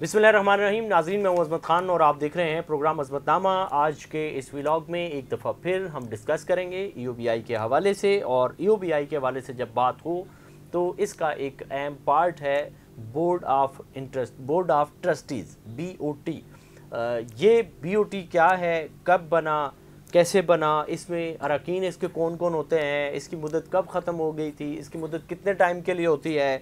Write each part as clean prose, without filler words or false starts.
बिस्मिल्लाहिर्रहमानिर्रहीम। नाज़रीन, मैं हूं अज़मत ख़ान और आप देख रहे हैं प्रोग्राम अज़मतनामा। आज के इस व्लॉग में एक दफ़ा फिर हम डिस्कस करेंगे EOBI के हवाले से, और EOBI के हवाले से जब बात हो तो इसका एक अहम पार्ट है बोर्ड ऑफ ट्रस्टीज़ BOT। ये BOT क्या है, कब बना, कैसे बना, इसमें अरकान इसके कौन कौन होते हैं, इसकी मुद्दत कब ख़त्म हो गई थी, इसकी मुद्दत कितने टाइम के लिए होती है,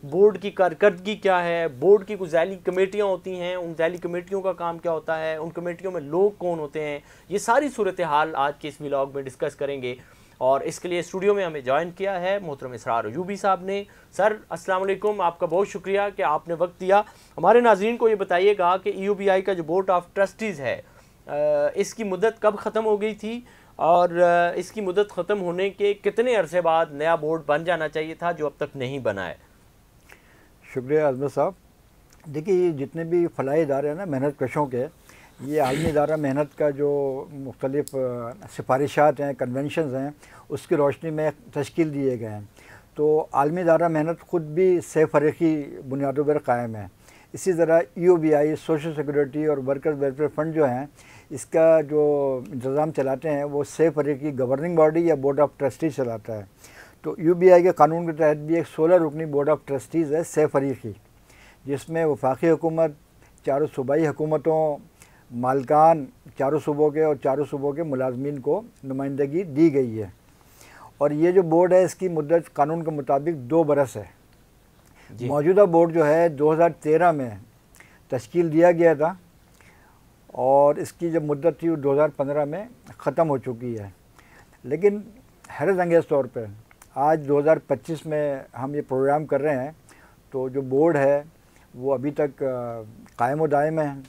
बोर्ड की कारकर्दगी क्या है, बोर्ड की कुछ ज़ैली कमेटियाँ होती हैं, उन ज़ैली कमेटियों का काम क्या होता है, उन कमेटियों में लोग कौन होते हैं, ये सारी सूरत हाल आज के इस व्लॉग में डिस्कस करेंगे। और इसके लिए स्टूडियो में हमें ज्वाइन किया है मोहतरम इसरार अयूबी साहब ने। सर अस्सलाम वालेकुम, आपका बहुत शुक्रिया कि आपने वक्त दिया। हमारे नाज़रीन को ये बताइएगा कि EOBI का जो बोर्ड ऑफ ट्रस्टीज़ है, इसकी मुद्दत कब ख़त्म हो गई थी और इसकी मुद्दत ख़त्म होने के कितने अरसे बाद नया बोर्ड बन जाना चाहिए था जो अब तक नहीं बना है? शुक्रिया अज़मत साहब। देखिए, जितने भी फलाही इदारे हैं ना मेहनत कशों के, ये आलमी इदारा मेहनत का जो मुख्तलिफ सिफारिशात हैं, कन्वेंशंस हैं, उसकी रोशनी में तश्कील दिए गए हैं। तो आलमी इदारा मेहनत ख़ुद भी से फ़रीक़ी बुनियादों पर कायम है। इसी तरह EOBI सोशल सिक्योरिटी और वर्कर्स वेलफेयर फ़ंड जो हैं, इसका जो इंतज़ाम चलाते हैं वो से फ़रीक़ी गवर्निंग बॉडी या बोर्ड ऑफ ट्रस्टीज़ चलाता है। तो EOBI के कानून के तहत भी एक 16 रुकनी बोर्ड ऑफ ट्रस्टीज़ है से फ़रीक़ी, जिसमें वफाकी हुकूमत, चारों सूबाई हुकूमतों, मालकान, चारों सूबों के और चारों सूबों के मुलाजमीन को नुमाइंदगी दी गई है। और ये जो बोर्ड है, इसकी मुद्दत कानून के मुताबिक 2 बरस है। मौजूदा बोर्ड जो है 2013 में तश्कील दिया गया था और इसकी जब मुद्दत थी वो 2015 में ख़त्म हो चुकी है। लेकिन हैरत अंगेज़ तौर पर आज 2025 में हम ये प्रोग्राम कर रहे हैं, तो जो बोर्ड है वो अभी तक कायम व दायम है।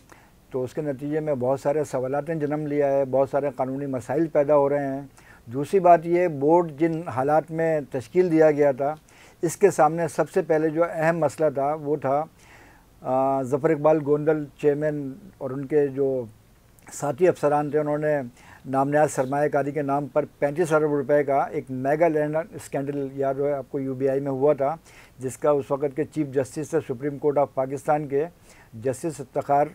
तो उसके नतीजे में बहुत सारे सवालात ने जन्म लिया है, बहुत सारे कानूनी मसाइल पैदा हो रहे हैं। दूसरी बात ये, बोर्ड जिन हालात में तश्कील दिया गया था, इसके सामने सबसे पहले जो अहम मसला था वो था ज़फ़र इकबाल गोंदल चेयरमैन और उनके जो साथी अफसरान थे, उन्होंने नामनियाद सरमायाकारी के नाम पर 35 अरब रुपए का एक मेगा लैंड स्कैंडल याद है आपको UBI में हुआ था, जिसका उस वक़्त के चीफ जस्टिस थे सुप्रीम कोर्ट ऑफ पाकिस्तान के जस्टिस इफ्तिखार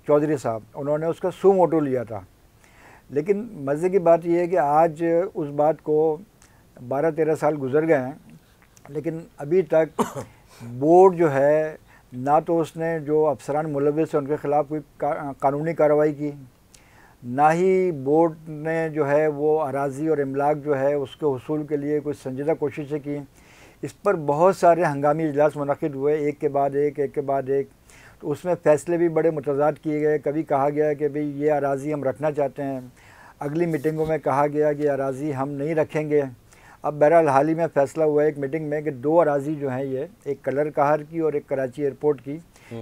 चौधरी साहब, उन्होंने उसका सू मोटो लिया था। लेकिन मज़े की बात यह है कि आज उस बात को 12-13 साल गुजर गए हैं, लेकिन अभी तक बोर्ड जो है ना तो उसने जो अफसरान मुलव्विस है उनके ख़िलाफ़ कोई कानूनी कार्रवाई की, ना ही बोर्ड ने जो है वो अराज़ी और इमलाक जो है उसके हुसूल के लिए कोई संजीदा कोशिशें की। इस पर बहुत सारे हंगामी इजलास मुनक़िद हुए, एक के बाद एक। तो उसमें फ़ैसले भी बड़े मुतज़ाद किए गए। कभी कहा गया कि भाई ये अराज़ी हम रखना चाहते हैं, अगली मीटिंगों में कहा गया कि अराज़ी हम नहीं रखेंगे। अब बहरहाल हाल ही में फ़ैसला हुआ एक मीटिंग में कि 2 अराज़ी जो हैं, ये एक कलर कहर की और एक कराची एयरपोर्ट की,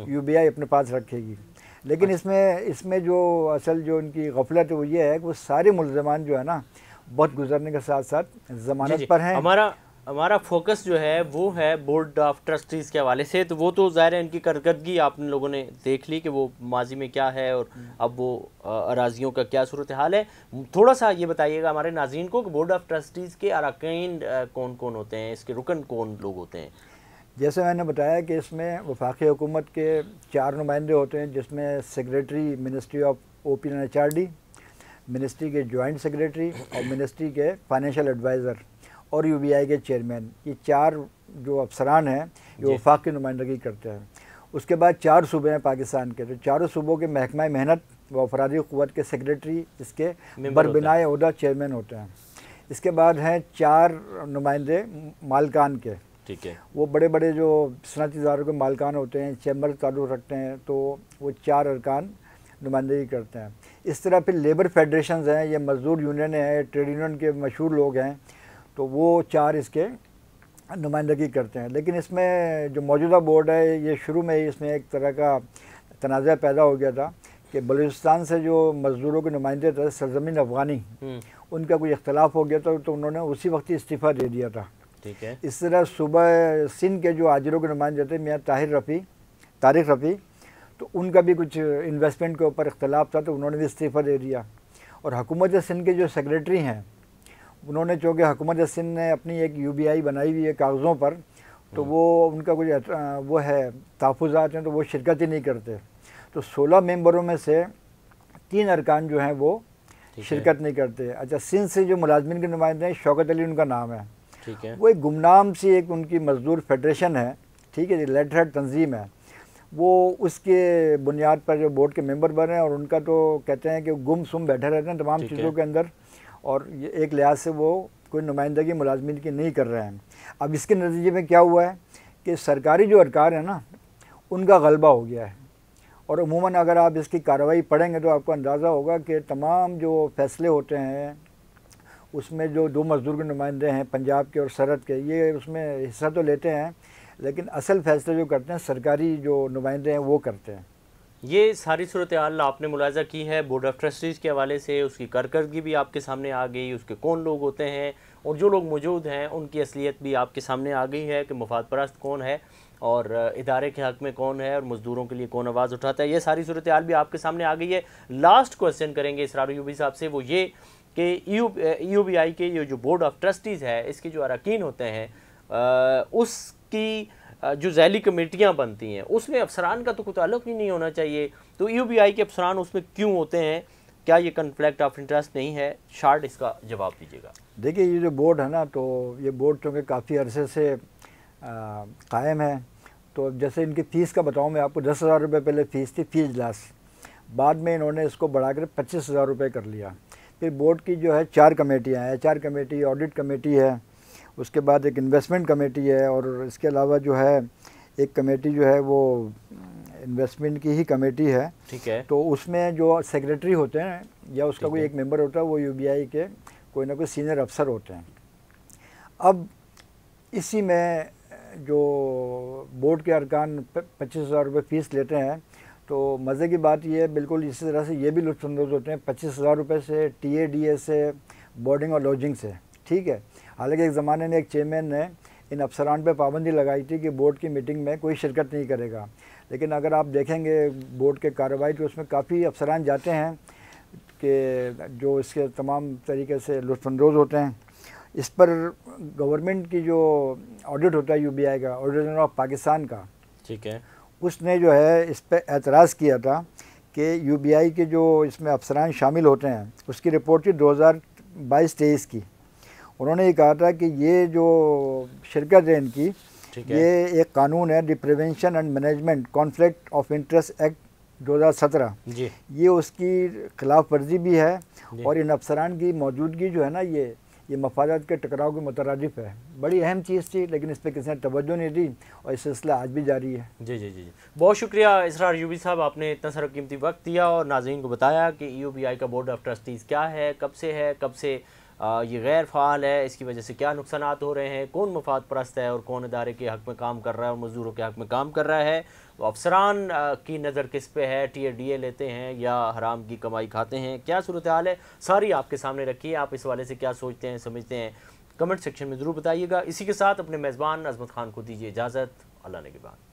UBI अपने पास रखेगी। लेकिन इसमें जो असल जो इनकी गफलत है वो ये है कि वो सारे मुल्ज़मान जो है ना, बहुत गुजरने के साथ साथ ज़मानत पर हैं। हमारा फोकस जो है वो है बोर्ड ऑफ ट्रस्टीज़ के हवाले से। तो वो तो ज़ाहिर है इनकी कारकर्दगी आप लोगों ने देख ली कि वो माजी में क्या है और अब वो अराजियों का क्या सूरत हाल है। थोड़ा सा ये बताइएगा हमारे नाज़रीन को कि बोर्ड ऑफ ट्रस्टीज़ के अरकान कौन कौन होते हैं, इसके रुकन कौन लोग होते हैं? जैसे मैंने बताया कि इसमें वफाकी हुकूमत के 4 नुमाइंदे होते हैं, जिसमें secretary ministry of OP and HRD, ministry के जॉइंट सेक्रेटरी और मिनिस्ट्री के फाइनेंशियल एडवाइज़र और UBI के चेयरमैन। ये 4 जो अफसरान हैं ये वफाक की नुमाइंदगी करते हैं। उसके बाद 4 सूबे हैं पाकिस्तान के, तो चारों सूबों के महकमा मेहनत व अफरादी क़ुव्वत के सेक्रेटरी इसके बरबिनाए ओहदा चेयरमैन होते हैं। इसके बाद हैं 4 नुमाइंदे मालकान के, ठीक है, वो बड़े बड़े जो सनती इदारों के मालकान होते हैं, चैम्बर ताल्लुक़ रखते हैं, तो वो 4 अरकान नुमाइंदगी करते हैं। इस तरह फिर लेबर फेडरेशंस हैं, ये मज़दूर यूनियन हैं, ट्रेड यूनियन के मशहूर लोग हैं, तो वो 4 इसके नुमाइंदगी करते हैं। लेकिन इसमें जो मौजूदा बोर्ड है, ये शुरू में ही इसमें एक तरह का तनाज़ा पैदा हो गया था कि बलूचिस्तान से जो मज़दूरों के नुमाइंदे थे सरज़मीन अफ़गानी, उनका कोई इख्तलाफ हो गया था, तो उन्होंने उसी वक्त ही इस्तीफ़ा दे दिया था। ठीक है। इस तरह सूबा सिंध के जो आजिरों के नुमाइंदे थे मियाँ तारिक रफ़ी, तो उनका भी कुछ इन्वेस्टमेंट के ऊपर इख्तलाफ था, तो उन्होंने भी इस्तीफ़ा दे दिया। और हुकूमत सिंध के जो सेक्रेटरी हैं, उन्होंने चूँकि हुकूमत सिंध ने अपनी एक UBI बनाई हुई है कागज़ों पर, तो वो उनका कुछ वो है तहफ़्फ़ुज़ात हैं, तो वो शिरकत ही नहीं करते। तो 16 मेंबरों में से 3 अरकान जो हैं वो शिरकत नहीं करते। अच्छा, सिंध से जो मुलाजमिन के नुमाइंदे हैं, शौकत अली उनका नाम है। ठीक है। वो एक गुमनाम सी एक उनकी मजदूर फेडरेशन है, ठीक है जी, लेटर हेड तंजीम है। वो उसके बुनियाद पर जो बोर्ड के मेंबर बने, और उनका तो कहते हैं कि गुमसुम बैठे रहते हैं तमाम चीज़ों के अंदर, और ये एक लिहाज से वो कोई नुमाइंदगी मुलाजमिन की नहीं कर रहे हैं। अब इसके नतीजे में क्या हुआ है कि सरकारी जो अरकार है ना, उनका गलबा हो गया है। और अमूमन अगर आप इसकी कार्रवाई पढ़ेंगे तो आपको अंदाज़ा होगा कि तमाम जो फैसले होते हैं उसमें जो 2 मज़दूर के नुमाइंदे हैं पंजाब के और सरहद के, ये उसमें हिस्सा तो लेते हैं, लेकिन असल फैसले जो करते हैं सरकारी जो नुमाइंदे हैं वो करते हैं। ये सारी सूरत हाल आपने मुलाजा की है बोर्ड ऑफ ट्रस्टीज़ के हवाले से, उसकी कारकर्दगी भी आपके सामने आ गई, उसके कौन लोग होते हैं और जो लोग मौजूद हैं उनकी असलियत भी आपके सामने आ गई है कि मुफाद परस्त कौन है और इदारे के हक़ में कौन है और मज़दूरों के लिए कौन आवाज़ उठाता है। ये सारी सूरत हाल भी आपके सामने आ गई है। लास्ट क्वेश्चन करेंगे इसरार अयूबी साहब से, वो ये कि EOBI के ये जो बोर्ड ऑफ ट्रस्टीज़ है, इसके जो अरकान होते हैं उसकी जो झैली कमेटियाँ बनती हैं उसमें अफसरान का तो कोई ताल्लुक़ ही नहीं होना चाहिए, तो EOBI के अफसरान उसमें क्यों होते हैं? क्या ये कन्फ्लिक्ट ऑफ इंटरेस्ट नहीं है? शार्ट इसका जवाब दीजिएगा। देखिए, ये जो बोर्ड है ना, तो ये बोर्ड चूँकि काफ़ी अरसे से कायम है, तो जैसे इनकी फ़ीस का बताऊँ मैं आपको, 10,000 रुपये पहले फ़ीस थी, फ़ीस इजलास। बाद में इन्होंने इसको बढ़ाकर 25,000 रुपये कर लिया। फिर बोर्ड की जो है 4 कमेटियाँ हैं, HR कमेटी, ऑडिट कमेटी है, उसके बाद एक इन्वेस्टमेंट कमेटी है, और इसके अलावा जो है एक कमेटी जो है वो इन्वेस्टमेंट की ही कमेटी है। ठीक है। तो उसमें जो सेक्रेटरी होते हैं या उसका कोई एक मेंबर होता है, वो UBI के कोई ना कोई सीनियर अफसर होते हैं। अब इसी में जो बोर्ड के अरकान 25,000 रुपये फ़ीस लेते हैं, तो मज़े की बात ये है, बिल्कुल इसी तरह से ये भी लुत्फ़अंदोज़ होते हैं 25,000 रुपये से, TADA से, बोर्डिंग और लॉजिंग से, ठीक है। हालांकि एक ज़माने में एक चेयरमैन ने इन अफसरान पे पाबंदी लगाई थी कि बोर्ड की मीटिंग में कोई शिरकत नहीं करेगा, लेकिन अगर आप देखेंगे बोर्ड के कार्रवाई तो उसमें काफ़ी अफसरान जाते हैं कि जो इसके तमाम तरीके से लुत्फ़अंदोज़ होते हैं। इस पर गवर्नमेंट की जो ऑडिट होता है UBI का, ऑडिटर जनरल ऑफ पाकिस्तान का, ठीक है, उसने जो है इस पर एतराज़ किया था कि UBI के जो इसमें अफसरान शामिल होते हैं उसकी रिपोर्ट थी 2022-23 की। उन्होंने ये कहा था कि ये जो शिरकत है इनकी, ये एक कानून है, the prevention and management conflict of interest act 2017, ये उसकी खिलाफ वर्जी भी है, और इन अफसरान की मौजूदगी जो है ना, ये मफादात के टकराव के मुतरादिफ है। बड़ी अहम चीज़ थी, लेकिन इस पर किसी ने तवज्जो नहीं दी, और ये सिलसिला आज भी जारी है। जी जी जी, बहुत शुक्रिया इसरार अयूबी साहब, आपने इतना सारा कीमती वक्त दिया और नाज़रीन को बताया कि EOBI का बोर्ड ऑफ ट्रस्टीज़ क्या है, कब से ये गैर फ़ाल है, इसकी वजह से क्या नुकसानात हो रहे हैं, कौन मफाद परस्त है और कौन इदारे के हक़ में काम कर रहा है और मज़दूरों के हक़ में काम कर रहा है, अफसरान की नज़र किस पे है, TADA लेते हैं या हराम की कमाई खाते हैं, क्या सूरत हाल है, सारी आपके सामने रखी है। आप इस वाले से क्या सोचते हैं, समझते हैं, कमेंट सेक्शन में ज़रूर बताइएगा। इसी के साथ अपने मेज़बान अज़मत ख़ान को दीजिए इजाज़त। अल्लाह ने के बाद।